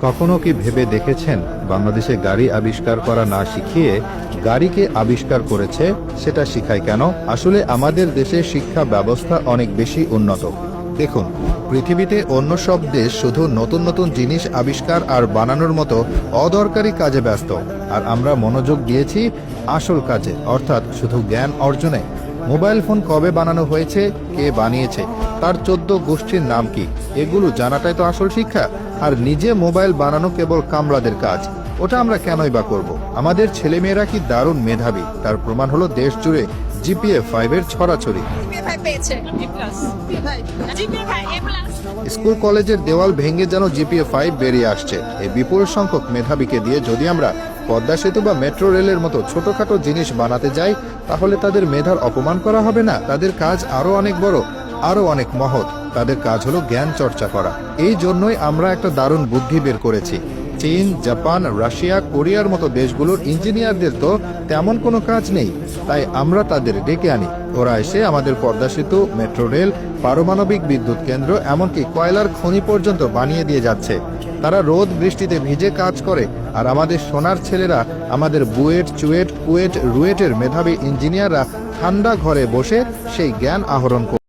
কখনো কি ভেবে দেখেছেন বাংলাদেশে গাড়ি আবিষ্কার করা না শিখিয়ে গাড়িকে আবিষ্কার করেছে? সেটা শিখায় কেন? আসলে আমাদের দেশে শিক্ষা ব্যবস্থা অনেক বেশি উন্নত। দেখুন, পৃথিবীতে অন্য সব দেশ শুধু নতুন নতুন জিনিস আবিষ্কার আর বানানোর মতো অদরকারি কাজে ব্যস্ত, আর আমরা মনোযোগ দিয়েছি আসল কাজে, অর্থাৎ শুধু জ্ঞান অর্জনে। মোবাইল ফোন কবে বানানো হয়েছে, কে বানিয়েছে, তার 14 গোষ্ঠীর নাম কি, এগুলো জানাটাই তো আসল শিক্ষা। আর নিজে মোবাইল বানানো কেবল কামলাদের কাজ, ওটা আমরা কেনই বা করব? আমাদের ছেলেমেয়েরা কি দারুণ মেধাবী, তার প্রমাণ হলো দেশ জুড়ে জিপিএ 5 এর ছড়াছড়ি। স্কুল কলেজের দেওয়াল ভেঙে যেন জিপিএ 5 বেরিয়ে আসছে। এই বিপুল সংখ্যক মেধাবীকে দিয়ে যদি আমরা পদ্মা সেতু বা মেট্রো রেলের মতো ছোটখাটো জিনিস বানাতে যাই, তাহলে তাদের মেধার অপমান করা হবে না? তাদের কাজ আরো অনেক বড়, আরো অনেক মহৎ। তাদের কাজ হলো জ্ঞান চর্চা করা। এই জন্যই আমরা একটা দারুণ বুদ্ধি বের করেছি। চীন, জাপান, রাশিয়া, কোরিয়ার মতো দেশগুলোর ইঞ্জিনিয়ারদের তো তেমন কোনো কাজ নেই, তাই আমরা তাদের ডেকে আনি। ওরা এসে আমাদের পদ্মা সেতু, মেট্রো রেল, পারমাণবিক বিদ্যুৎ কেন্দ্র, এমনকি কয়লার খনি পর্যন্ত বানিয়ে দিয়ে যাচ্ছে। তারা রোদ বৃষ্টিতে ভিজে কাজ করে, আর আমাদের সোনার ছেলেরা, আমাদের বুয়েট, চুয়েট, কুয়েট, রুয়েটের মেধাবী ইঞ্জিনিয়াররা ঠান্ডা ঘরে বসে সেই জ্ঞান আহরণ করে।